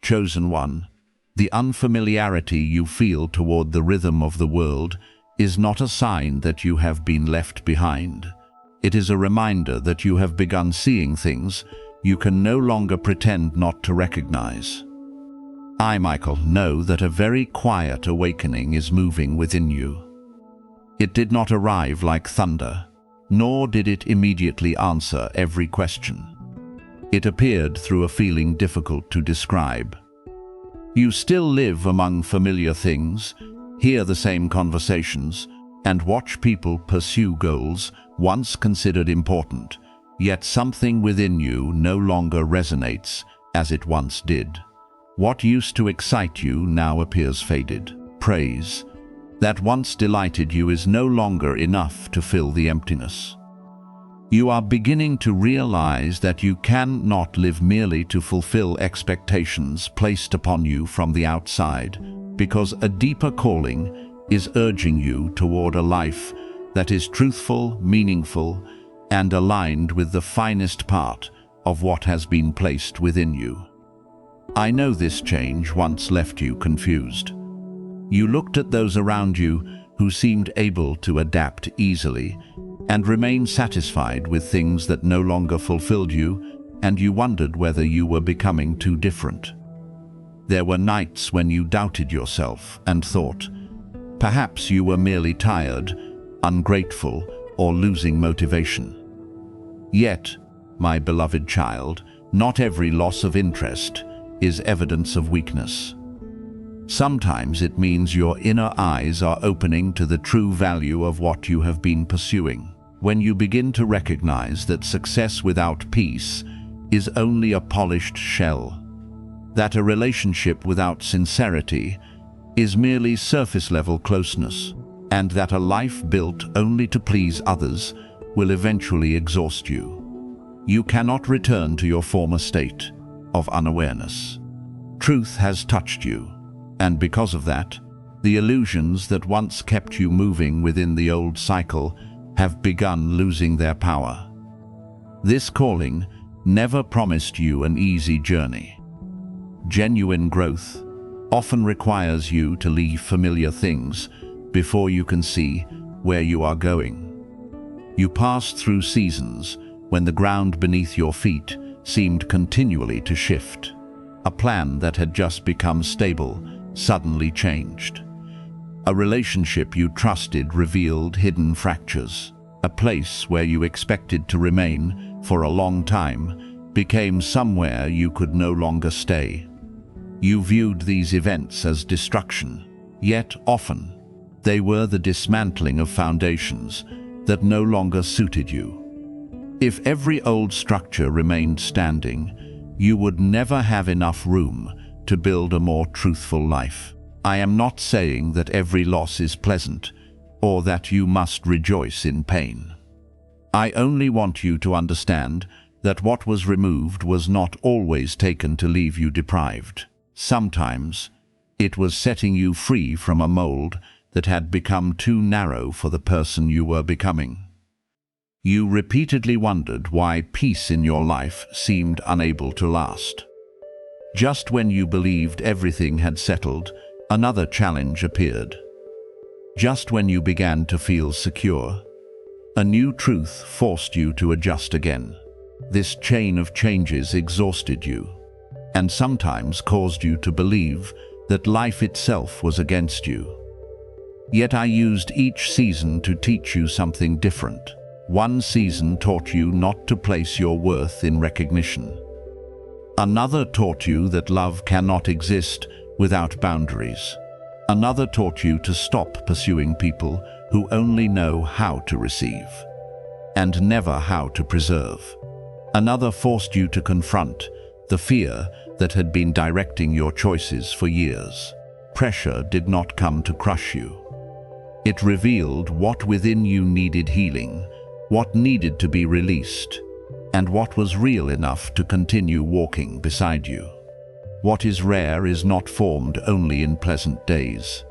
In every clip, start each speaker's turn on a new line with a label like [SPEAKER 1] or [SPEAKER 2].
[SPEAKER 1] Chosen one, the unfamiliarity you feel toward the rhythm of the world is not a sign that you have been left behind. It is a reminder that you have begun seeing things you can no longer pretend not to recognize. I, Michael, know that a very quiet awakening is moving within you. It did not arrive like thunder, nor did it immediately answer every question. It appeared through a feeling difficult to describe. You still live among familiar things, hear the same conversations, and watch people pursue goals once considered important, yet something within you no longer resonates as it once did. What used to excite you now appears faded. Praise that once delighted you is no longer enough to fill the emptiness. You are beginning to realize that you cannot live merely to fulfill expectations placed upon you from the outside, because a deeper calling is urging you toward a life that is truthful, meaningful, and aligned with the finest part of what has been placed within you. I know this change once left you confused. You looked at those around you who seemed able to adapt easily and remain satisfied with things that no longer fulfilled you, and you wondered whether you were becoming too different. There were nights when you doubted yourself and thought, perhaps you were merely tired, ungrateful, or losing motivation. Yet, my beloved child, not every loss of interest is evidence of weakness. Sometimes it means your inner eyes are opening to the true value of what you have been pursuing. When you begin to recognize that success without peace is only a polished shell, that a relationship without sincerity is merely surface-level closeness, and that a life built only to please others will eventually exhaust you, you cannot return to your former state of unawareness. Truth has touched you, and because of that, the illusions that once kept you moving within the old cycle have begun losing their power. This calling never promised you an easy journey. Genuine growth often requires you to leave familiar things before you can see where you are going. You passed through seasons when the ground beneath your feet seemed continually to shift. A plan that had just become stable suddenly changed. A relationship you trusted revealed hidden fractures. A place where you expected to remain for a long time became somewhere you could no longer stay. You viewed these events as destruction, yet often they were the dismantling of foundations that no longer suited you. If every old structure remained standing, you would never have enough room to build a more truthful life. I am not saying that every loss is pleasant, or that you must rejoice in pain. I only want you to understand that what was removed was not always taken to leave you deprived. Sometimes it was setting you free from a mold that had become too narrow for the person you were becoming. You repeatedly wondered why peace in your life seemed unable to last. Just when you believed everything had settled, another challenge appeared. Just when you began to feel secure, a new truth forced you to adjust again. This chain of changes exhausted you, and sometimes caused you to believe that life itself was against you. Yet I used each season to teach you something different. One season taught you not to place your worth in recognition. Another taught you that love cannot exist without boundaries. Another taught you to stop pursuing people who only know how to receive, and never how to preserve. Another forced you to confront the fear that had been directing your choices for years. Pressure did not come to crush you. It revealed what within you needed healing, what needed to be released, and what was real enough to continue walking beside you. What is rare is not formed only in pleasant days.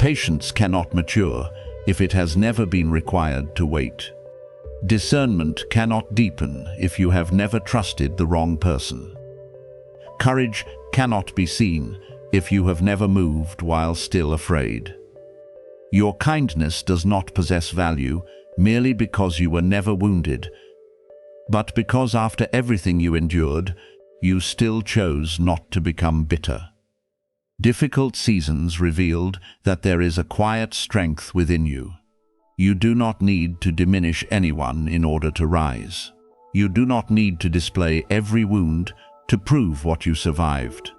[SPEAKER 1] Patience cannot mature if it has never been required to wait. Discernment cannot deepen if you have never trusted the wrong person. Courage cannot be seen if you have never moved while still afraid. Your kindness does not possess value merely because you were never wounded, but because after everything you endured, you still chose not to become bitter. Difficult seasons revealed that there is a quiet strength within you. You do not need to diminish anyone in order to rise. You do not need to display every wound to prove what you survived.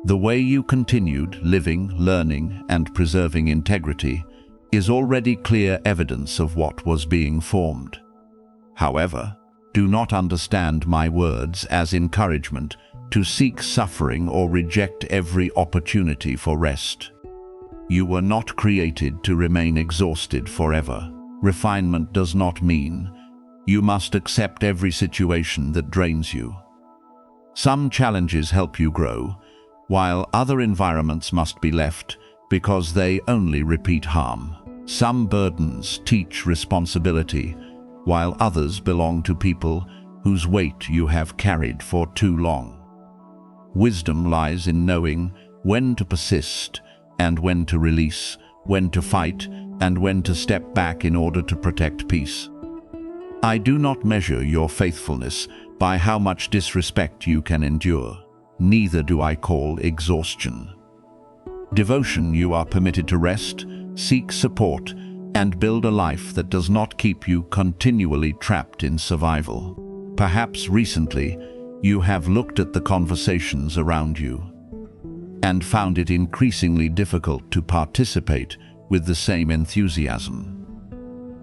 [SPEAKER 1] The way you continued living, learning, and preserving integrity is already clear evidence of what was being formed. However, do not understand my words as encouragement to seek suffering or reject every opportunity for rest. You were not created to remain exhausted forever. Refinement does not mean you must accept every situation that drains you. Some challenges help you grow, while other environments must be left because they only repeat harm. Some burdens teach responsibility, while others belong to people whose weight you have carried for too long. Wisdom lies in knowing when to persist and when to release, when to fight and when to step back in order to protect peace. I do not measure your faithfulness by how much disrespect you can endure. Neither do I call exhaustion. Devotion, you are permitted to rest, seek support, and build a life that does not keep you continually trapped in survival. Perhaps recently, you have looked at the conversations around you and found it increasingly difficult to participate with the same enthusiasm.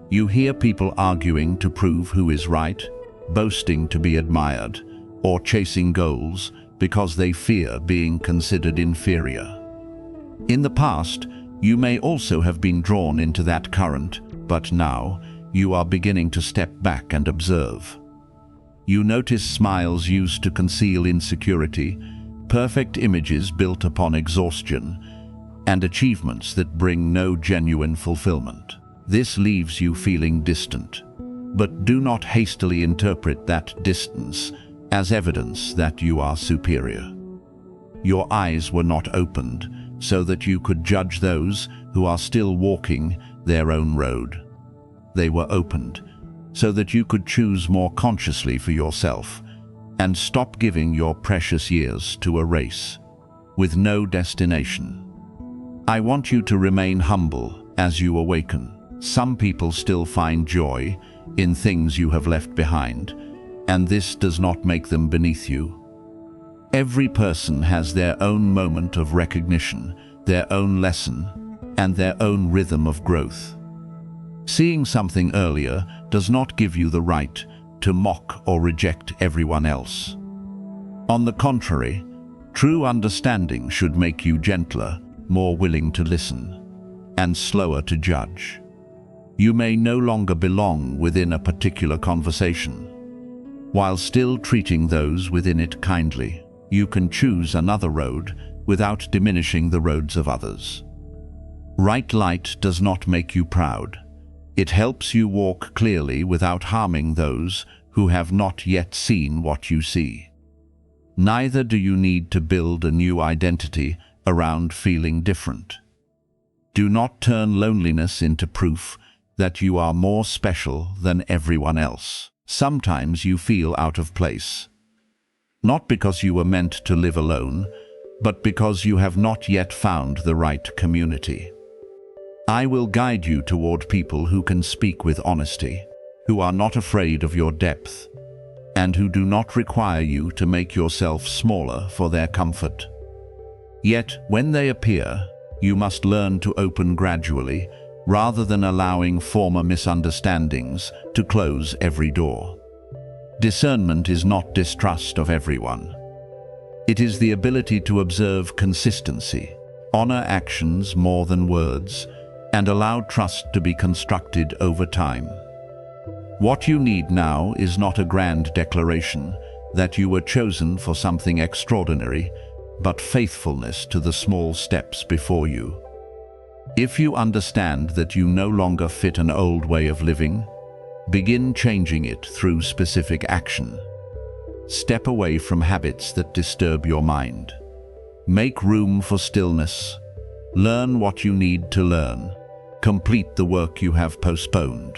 [SPEAKER 1] You hear people arguing to prove who is right, boasting to be admired, or chasing goals because they fear being considered inferior. In the past, you may also have been drawn into that current, but now you are beginning to step back and observe. You notice smiles used to conceal insecurity, perfect images built upon exhaustion, and achievements that bring no genuine fulfillment. This leaves you feeling distant, but do not hastily interpret that distance as evidence that you are superior. Your eyes were not opened so that you could judge those who are still walking their own road. They were opened so that you could choose more consciously for yourself and stop giving your precious years to a race with no destination. I want you to remain humble as you awaken. Some people still find joy in things you have left behind, and this does not make them beneath you. Every person has their own moment of recognition, their own lesson, and their own rhythm of growth. Seeing something earlier does not give you the right to mock or reject everyone else. On the contrary, true understanding should make you gentler, more willing to listen, and slower to judge. You may no longer belong within a particular conversation. While still treating those within it kindly, you can choose another road without diminishing the roads of others. Right light does not make you proud. It helps you walk clearly without harming those who have not yet seen what you see. Neither do you need to build a new identity around feeling different. Do not turn loneliness into proof that you are more special than everyone else. Sometimes you feel out of place, not because you were meant to live alone, but because you have not yet found the right community. I will guide you toward people who can speak with honesty, who are not afraid of your depth, and who do not require you to make yourself smaller for their comfort. Yet, when they appear, you must learn to open gradually, rather than allowing former misunderstandings to close every door. Discernment is not distrust of everyone. It is the ability to observe consistency, honor actions more than words, and allow trust to be constructed over time. What you need now is not a grand declaration that you were chosen for something extraordinary, but faithfulness to the small steps before you. If you understand that you no longer fit an old way of living, begin changing it through specific action. Step away from habits that disturb your mind. Make room for stillness. Learn what you need to learn. Complete the work you have postponed.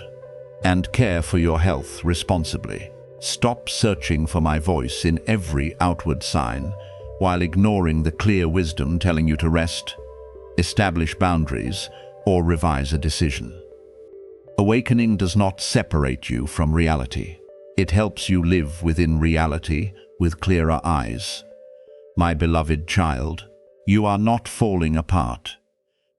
[SPEAKER 1] And care for your health responsibly. Stop searching for my voice in every outward sign, while ignoring the clear wisdom telling you to rest, establish boundaries, or revise a decision. Awakening does not separate you from reality. It helps you live within reality with clearer eyes. My beloved child, you are not falling apart.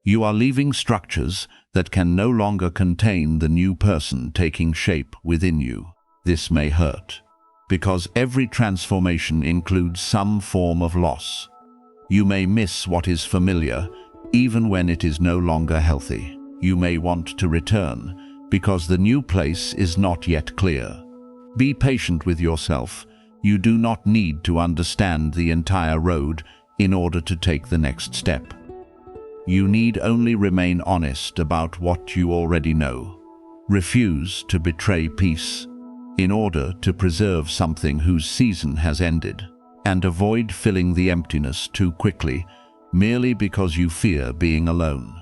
[SPEAKER 1] You are leaving structures that can no longer contain the new person taking shape within you. This may hurt, because every transformation includes some form of loss. You may miss what is familiar, even when it is no longer healthy. You may want to return, because the new place is not yet clear. Be patient with yourself. You do not need to understand the entire road in order to take the next step. You need only remain honest about what you already know. Refuse to betray peace in order to preserve something whose season has ended, and avoid filling the emptiness too quickly merely because you fear being alone.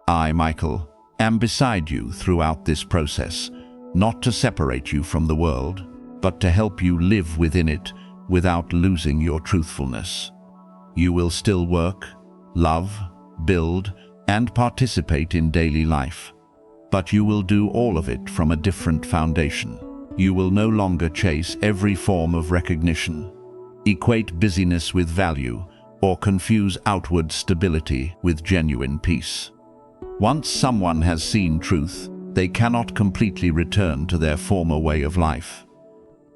[SPEAKER 1] I, Michael, am beside you throughout this process, not to separate you from the world, but to help you live within it without losing your truthfulness. You will still work, love, build, and participate in daily life, but you will do all of it from a different foundation. You will no longer chase every form of recognition, equate busyness with value, or confuse outward stability with genuine peace. Once someone has seen truth, they cannot completely return to their former way of life.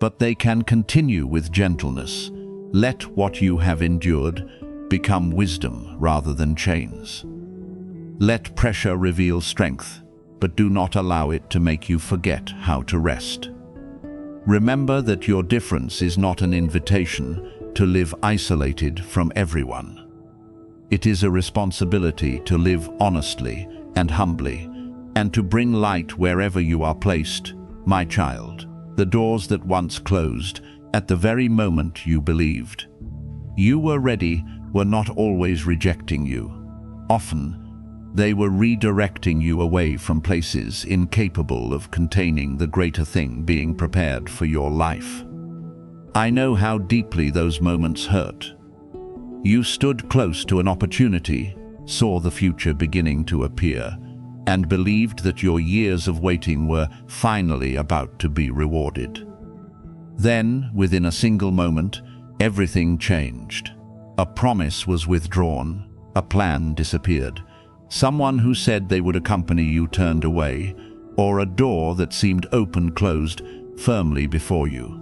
[SPEAKER 1] But they can continue with gentleness. Let what you have endured become wisdom rather than chains. Let pressure reveal strength, but do not allow it to make you forget how to rest. Remember that your difference is not an invitation to live isolated from everyone. It is a responsibility to live honestly and humbly, and to bring light wherever you are placed, my child. The doors that once closed at the very moment you believed you were ready were not always rejecting you. Often, they were redirecting you away from places incapable of containing the greater thing being prepared for your life. I know how deeply those moments hurt. You stood close to an opportunity, saw the future beginning to appear, and believed that your years of waiting were finally about to be rewarded. Then, within a single moment, everything changed. A promise was withdrawn, a plan disappeared. Someone who said they would accompany you turned away, or a door that seemed open closed firmly before you.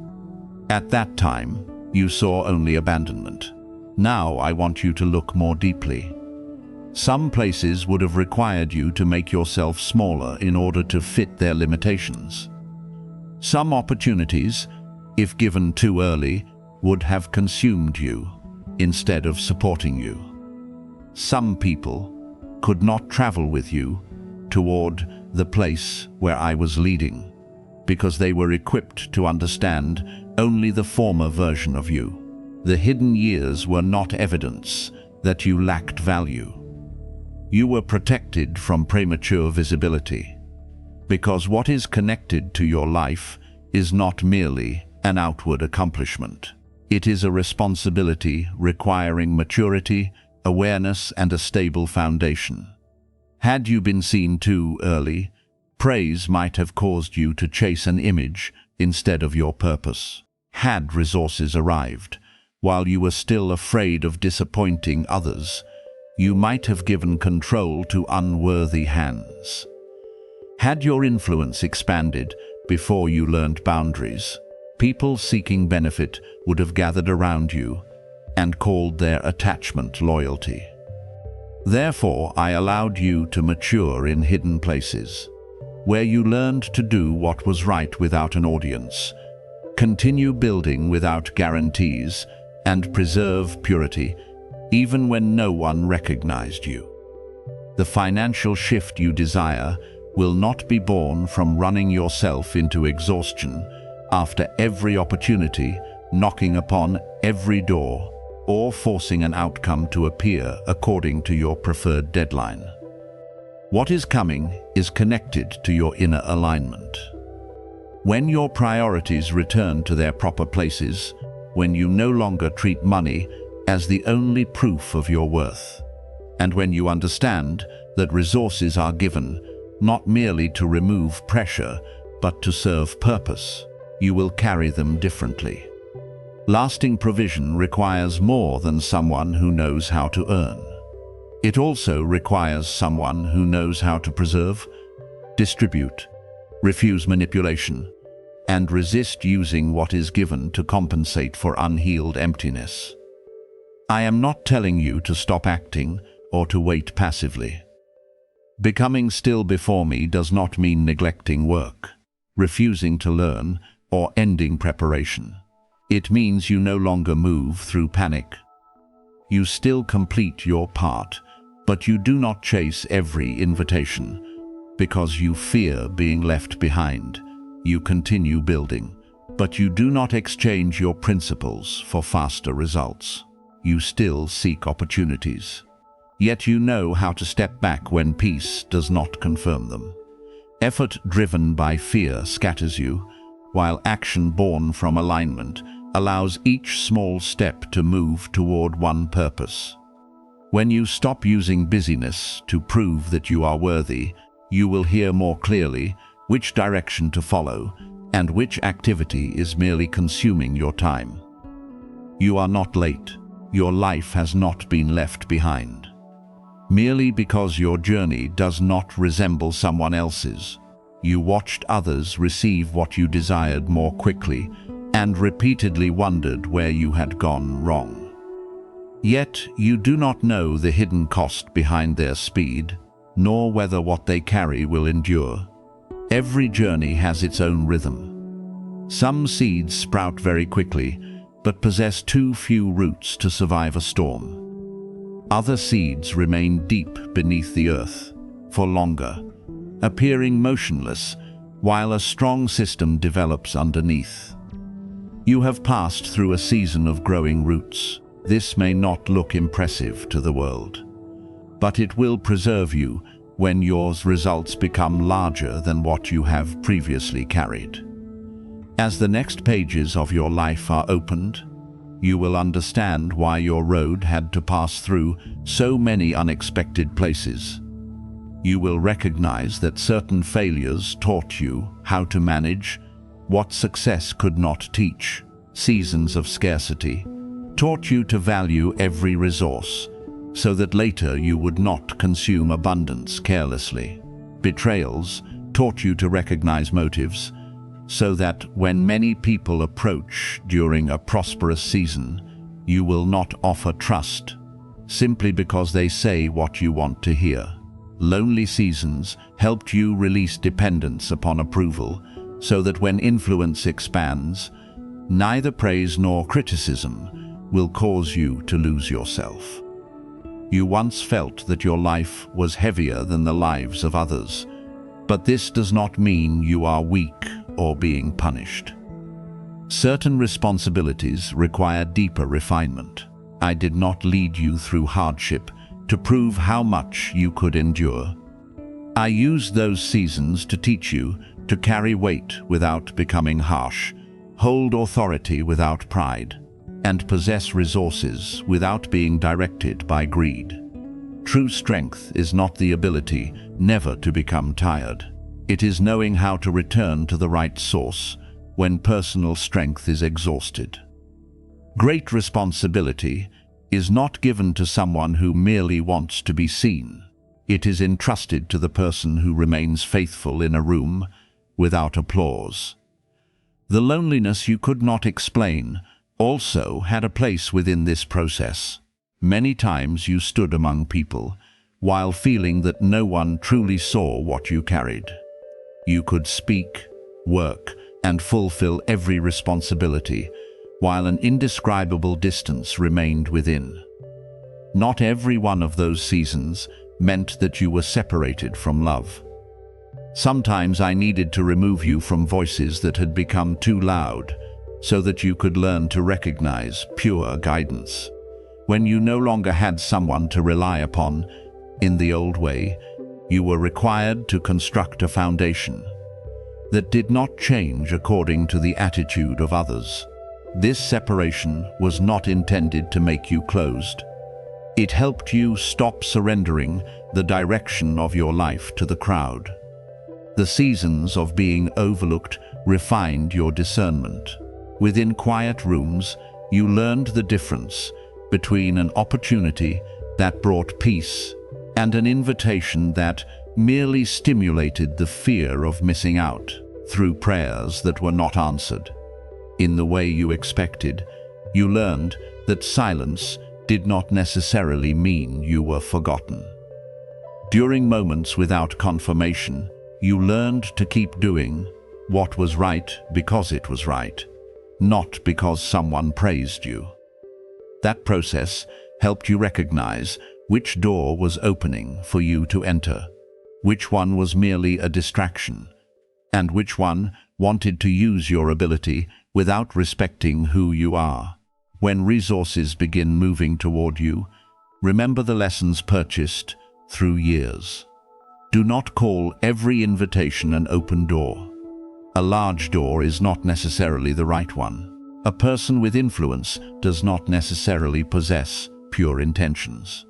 [SPEAKER 1] At that time, you saw only abandonment. Now I want you to look more deeply. Some places would have required you to make yourself smaller in order to fit their limitations. Some opportunities, if given too early, would have consumed you instead of supporting you. Some people could not travel with you toward the place where I was leading because they were equipped to understand only the former version of you. The hidden years were not evidence that you lacked value. You were protected from premature visibility, because what is connected to your life is not merely an outward accomplishment. It is a responsibility requiring maturity, awareness, and a stable foundation. Had you been seen too early, praise might have caused you to chase an image instead of your purpose. Had resources arrived, while you were still afraid of disappointing others, you might have given control to unworthy hands. Had your influence expanded before you learned boundaries, people seeking benefit would have gathered around you and called their attachment loyalty. Therefore, I allowed you to mature in hidden places, where you learned to do what was right without an audience, continue building without guarantees, and preserve purity even when no one recognized you. The financial shift you desire will not be born from running yourself into exhaustion after every opportunity, knocking upon every door, or forcing an outcome to appear according to your preferred deadline. What is coming is connected to your inner alignment. When your priorities return to their proper places, when you no longer treat money as the only proof of your worth, and when you understand that resources are given not merely to remove pressure, but to serve purpose, you will carry them differently. Lasting provision requires more than someone who knows how to earn. It also requires someone who knows how to preserve, distribute, refuse manipulation, and resist using what is given to compensate for unhealed emptiness. I am not telling you to stop acting or to wait passively. Becoming still before me does not mean neglecting work, refusing to learn, or ending preparation. It means you no longer move through panic. You still complete your part, but you do not chase every invitation. Because you fear being left behind, you continue building, but you do not exchange your principles for faster results. You still seek opportunities. Yet you know how to step back when peace does not confirm them. Effort driven by fear scatters you, while action born from alignment allows each small step to move toward one purpose. When you stop using busyness to prove that you are worthy, you will hear more clearly which direction to follow and which activity is merely consuming your time. You are not late. Your life has not been left behind. Merely because your journey does not resemble someone else's, you watched others receive what you desired more quickly and repeatedly wondered where you had gone wrong. Yet you do not know the hidden cost behind their speed, nor whether what they carry will endure. Every journey has its own rhythm. Some seeds sprout very quickly, but possess too few roots to survive a storm. Other seeds remain deep beneath the earth for longer, appearing motionless while a strong system develops underneath. You have passed through a season of growing roots. This may not look impressive to the world, but it will preserve you when your results become larger than what you have previously carried. As the next pages of your life are opened, you will understand why your road had to pass through so many unexpected places. You will recognize that certain failures taught you how to manage what success could not teach. Seasons of scarcity taught you to value every resource, so that later you would not consume abundance carelessly. Betrayals taught you to recognize motives, so that when many people approach during a prosperous season, you will not offer trust, simply because they say what you want to hear. Lonely seasons helped you release dependence upon approval, so that when influence expands, neither praise nor criticism will cause you to lose yourself. You once felt that your life was heavier than the lives of others, but this does not mean you are weak or being punished. Certain responsibilities require deeper refinement. I did not lead you through hardship to prove how much you could endure. I used those seasons to teach you to carry weight without becoming harsh, hold authority without pride, and possess resources without being directed by greed. True strength is not the ability never to become tired. It is knowing how to return to the right source when personal strength is exhausted. Great responsibility is not given to someone who merely wants to be seen. It is entrusted to the person who remains faithful in a room without applause. The loneliness you could not explain also had a place within this process. Many times you stood among people while feeling that no one truly saw what you carried. You could speak, work, and fulfill every responsibility, while an indescribable distance remained within. Not every one of those seasons meant that you were separated from love. Sometimes I needed to remove you from voices that had become too loud, so that you could learn to recognize pure guidance. When you no longer had someone to rely upon in the old way, you were required to construct a foundation that did not change according to the attitude of others. This separation was not intended to make you closed. It helped you stop surrendering the direction of your life to the crowd. The seasons of being overlooked refined your discernment. Within quiet rooms, you learned the difference between an opportunity that brought peace and an invitation that merely stimulated the fear of missing out through prayers that were not answered in the way you expected. You learned that silence did not necessarily mean you were forgotten. During moments without confirmation, you learned to keep doing what was right because it was right, not because someone praised you. That process helped you recognize which door was opening for you to enter, which one was merely a distraction, and which one wanted to use your ability without respecting who you are. When resources begin moving toward you, remember the lessons purchased through years. Do not call every invitation an open door. A large door is not necessarily the right one. A person with influence does not necessarily possess pure intentions.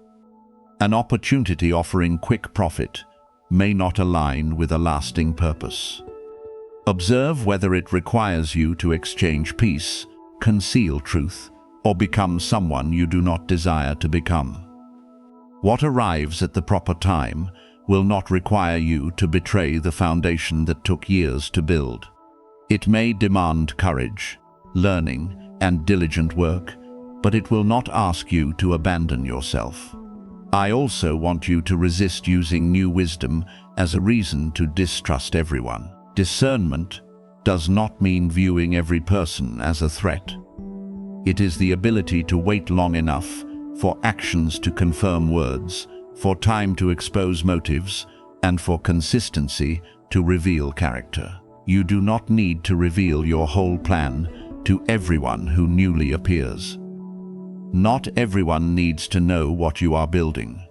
[SPEAKER 1] An opportunity offering quick profit may not align with a lasting purpose. Observe whether it requires you to exchange peace, conceal truth, or become someone you do not desire to become. What arrives at the proper time will not require you to betray the foundation that took years to build. It may demand courage, learning, and diligent work, but it will not ask you to abandon yourself. I also want you to resist using new wisdom as a reason to distrust everyone. Discernment does not mean viewing every person as a threat. It is the ability to wait long enough for actions to confirm words, for time to expose motives, and for consistency to reveal character. You do not need to reveal your whole plan to everyone who newly appears. Not everyone needs to know what you are building.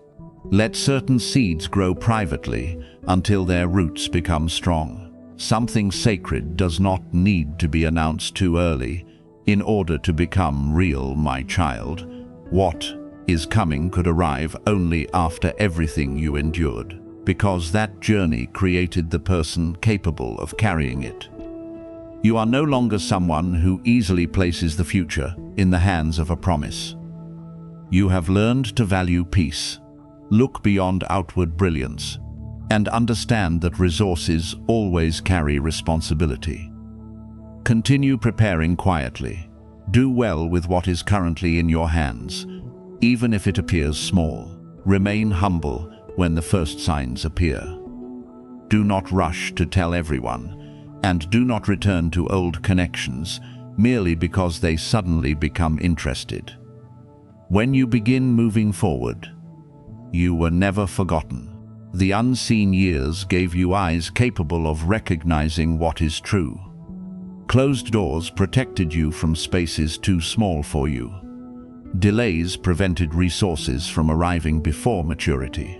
[SPEAKER 1] Let certain seeds grow privately until their roots become strong. Something sacred does not need to be announced too early in order to become real, my child. What is coming could arrive only after everything you endured, because that journey created the person capable of carrying it. You are no longer someone who easily places the future in the hands of a promise. You have learned to value peace, look beyond outward brilliance, and understand that resources always carry responsibility. Continue preparing quietly. Do well with what is currently in your hands, even if it appears small. Remain humble when the first signs appear. Do not rush to tell everyone, and do not return to old connections merely because they suddenly become interested. When you begin moving forward, you were never forgotten. The unseen years gave you eyes capable of recognizing what is true. Closed doors protected you from spaces too small for you. Delays prevented resources from arriving before maturity.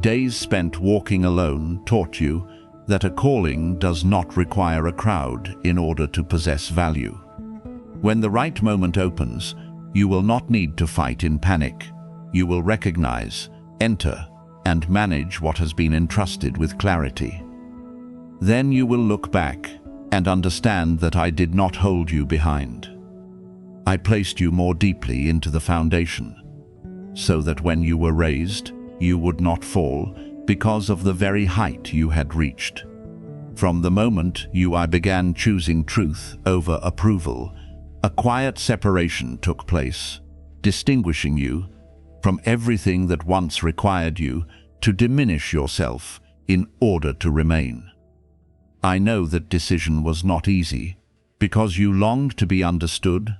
[SPEAKER 1] Days spent walking alone taught you that a calling does not require a crowd in order to possess value. When the right moment opens, you will not need to fight in panic. You will recognize, enter, and manage what has been entrusted with clarity. Then you will look back and understand that I did not hold you behind. I placed you more deeply into the foundation, so that when you were raised, you would not fall because of the very height you had reached. From the moment I began choosing truth over approval, a quiet separation took place, distinguishing you from everything that once required you to diminish yourself in order to remain. I know that decision was not easy, because you longed to be understood,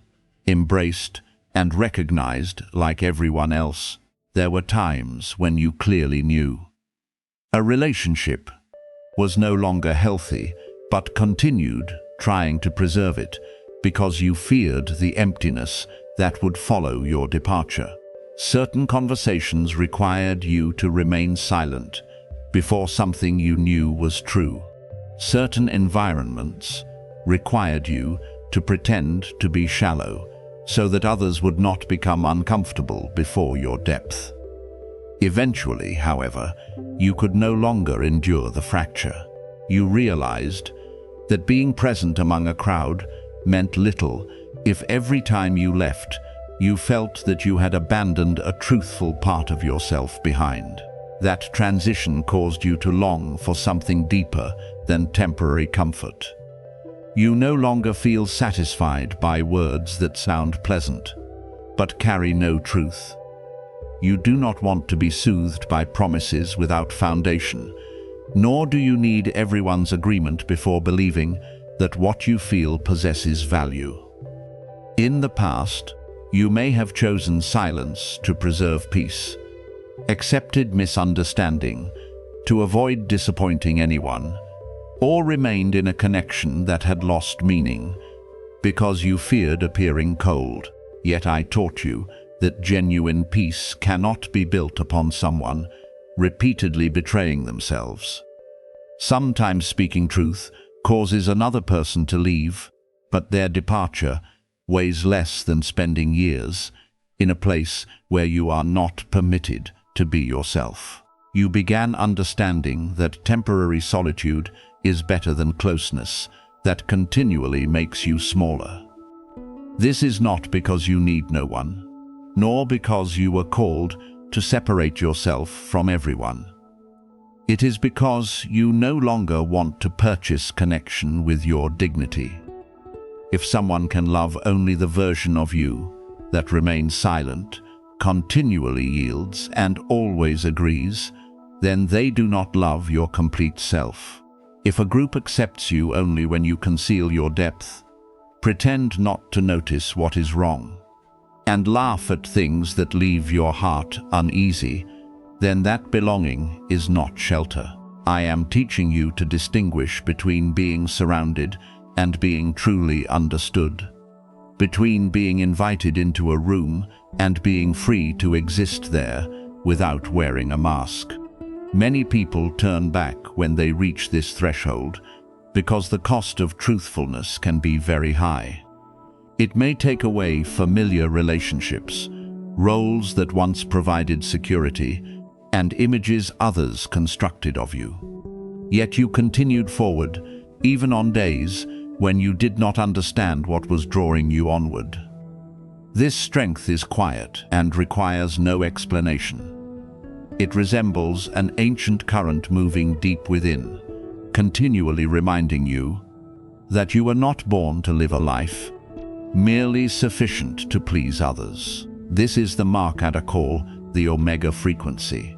[SPEAKER 1] embraced, and recognized like everyone else. There were times when you clearly knew a relationship was no longer healthy, but continued trying to preserve it because you feared the emptiness that would follow your departure. Certain conversations required you to remain silent before something you knew was true. Certain environments required you to pretend to be shallow so that others would not become uncomfortable before your depth. Eventually, however, you could no longer endure the fracture. You realized that being present among a crowd meant little if every time you left, you felt that you had abandoned a truthful part of yourself behind. That transition caused you to long for something deeper than temporary comfort. You no longer feel satisfied by words that sound pleasant, but carry no truth. You do not want to be soothed by promises without foundation, nor do you need everyone's agreement before believing that what you feel possesses value. In the past, you may have chosen silence to preserve peace, accepted misunderstanding to avoid disappointing anyone, or remained in a connection that had lost meaning because you feared appearing cold. Yet I taught you that genuine peace cannot be built upon someone repeatedly betraying themselves. Sometimes speaking truth causes another person to leave, but their departure weighs less than spending years in a place where you are not permitted to be yourself. You began understanding that temporary solitude is better than closeness that continually makes you smaller. This is not because you need no one, nor because you were called to separate yourself from everyone. It is because you no longer want to purchase connection with your dignity. If someone can love only the version of you that remains silent, continually yields, and always agrees, then they do not love your complete self. If a group accepts you only when you conceal your depth, pretend not to notice what is wrong, and laugh at things that leave your heart uneasy, then that belonging is not shelter. I am teaching you to distinguish between being surrounded and being truly understood, between being invited into a room and being free to exist there without wearing a mask. Many people turn back when they reach this threshold because the cost of truthfulness can be very high. It may take away familiar relationships, roles that once provided security, and images others constructed of you. Yet you continued forward, even on days when you did not understand what was drawing you onward. This strength is quiet and requires no explanation. It resembles an ancient current moving deep within, continually reminding you that you were not born to live a life merely sufficient to please others. This is the mark I call the Omega frequency,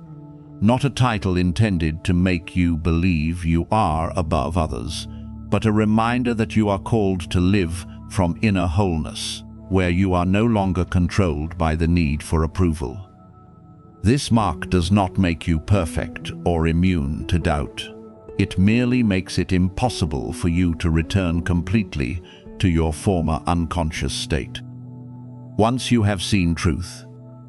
[SPEAKER 1] not a title intended to make you believe you are above others, but a reminder that you are called to live from inner wholeness, where you are no longer controlled by the need for approval. This mark does not make you perfect or immune to doubt. It merely makes it impossible for you to return completely to your former unconscious state. Once you have seen truth,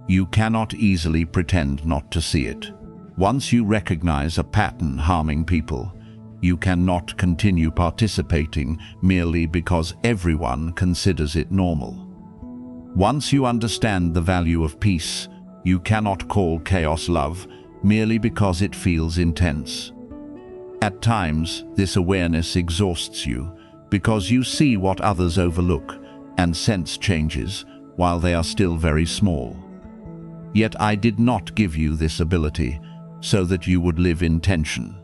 [SPEAKER 1] you cannot easily pretend not to see it. Once you recognize a pattern harming people, you cannot continue participating merely because everyone considers it normal. Once you understand the value of peace, you cannot call chaos love merely because it feels intense. At times, this awareness exhausts you because you see what others overlook and sense changes while they are still very small. Yet I did not give you this ability so that you would live in tension.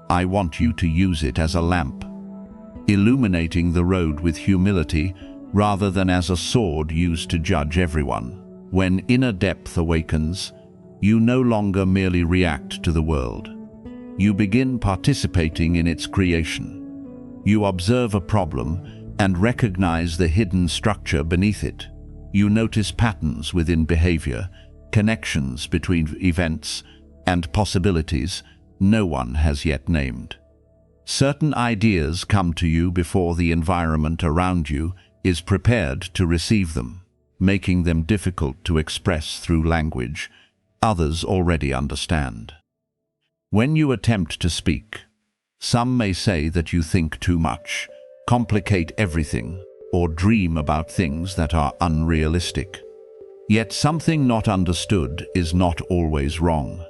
[SPEAKER 1] I want you to use it as a lamp, illuminating the road with humility rather than as a sword used to judge everyone. When inner depth awakens, you no longer merely react to the world. You begin participating in its creation. You observe a problem and recognize the hidden structure beneath it. You notice patterns within behavior, connections between events, and possibilities no one has yet named. Certain ideas come to you before the environment around you is prepared to receive them. making them difficult to express through language others already understand. When you attempt to speak, some may say that you think too much, complicate everything, or dream about things that are unrealistic. Yet something not understood is not always wrong.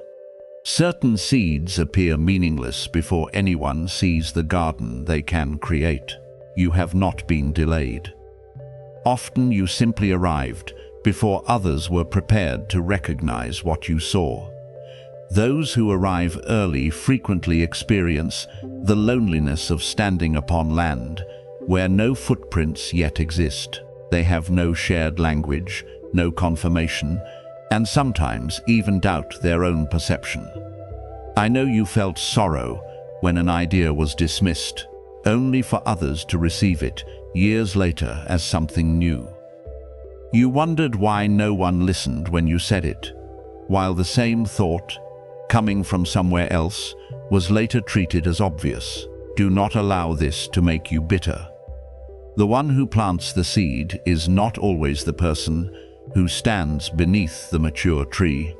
[SPEAKER 1] Certain seeds appear meaningless before anyone sees the garden they can create. You have not been delayed. Often you simply arrived before others were prepared to recognize what you saw. Those who arrive early frequently experience the loneliness of standing upon land where no footprints yet exist. They have no shared language, no confirmation, and sometimes even doubt their own perception. I know you felt sorrow when an idea was dismissed, only for others to receive it years later as something new. You wondered why no one listened when you said it, while the same thought, coming from somewhere else, was later treated as obvious. Do not allow this to make you bitter. The one who plants the seed is not always the person who stands beneath the mature tree,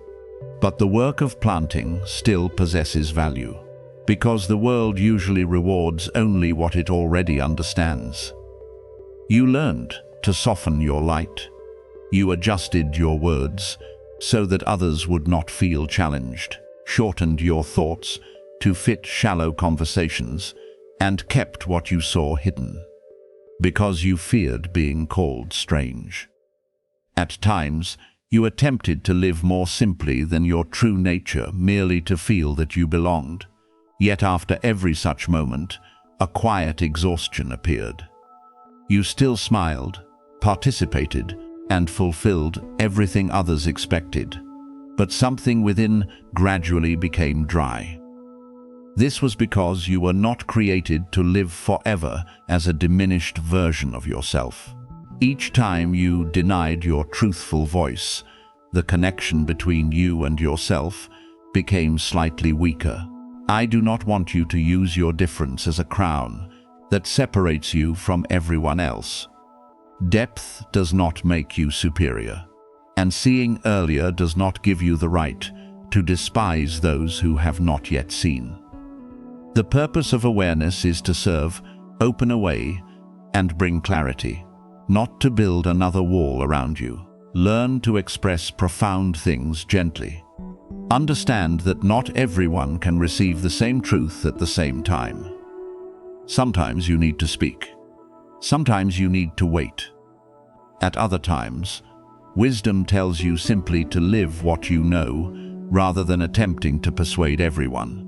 [SPEAKER 1] but the work of planting still possesses value, because the world usually rewards only what it already understands. You learned to soften your light. You adjusted your words so that others would not feel challenged, shortened your thoughts to fit shallow conversations, and kept what you saw hidden, because you feared being called strange. At times, you attempted to live more simply than your true nature merely to feel that you belonged. Yet after every such moment, a quiet exhaustion appeared. You still smiled, participated, and fulfilled everything others expected, but something within gradually became dry. This was because you were not created to live forever as a diminished version of yourself. Each time you denied your truthful voice, the connection between you and yourself became slightly weaker. I do not want you to use your difference as a crown that separates you from everyone else. Depth does not make you superior, and seeing earlier does not give you the right to despise those who have not yet seen. The purpose of awareness is to serve, open a way, and bring clarity, not to build another wall around you. Learn to express profound things gently. Understand that not everyone can receive the same truth at the same time. Sometimes you need to speak. Sometimes you need to wait. At other times, wisdom tells you simply to live what you know rather than attempting to persuade everyone.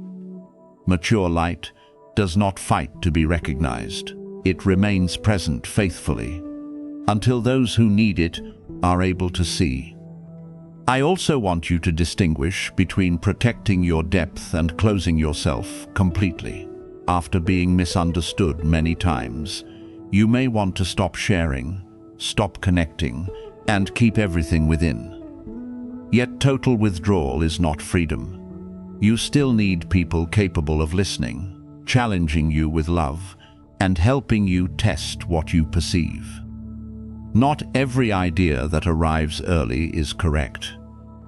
[SPEAKER 1] Mature light does not fight to be recognized. It remains present faithfully until those who need it are able to see. I also want you to distinguish between protecting your depth and closing yourself completely. After being misunderstood many times, you may want to stop sharing, stop connecting, and keep everything within. Yet total withdrawal is not freedom. You still need people capable of listening, challenging you with love, and helping you test what you perceive. Not every idea that arrives early is correct,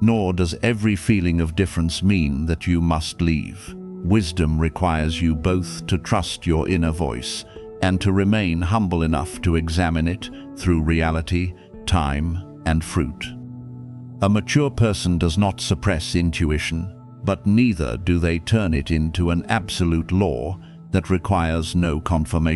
[SPEAKER 1] nor does every feeling of difference mean that you must leave. Wisdom requires you both to trust your inner voice and to remain humble enough to examine it through reality, time, and fruit. A mature person does not suppress intuition, but neither do they turn it into an absolute law that requires no confirmation.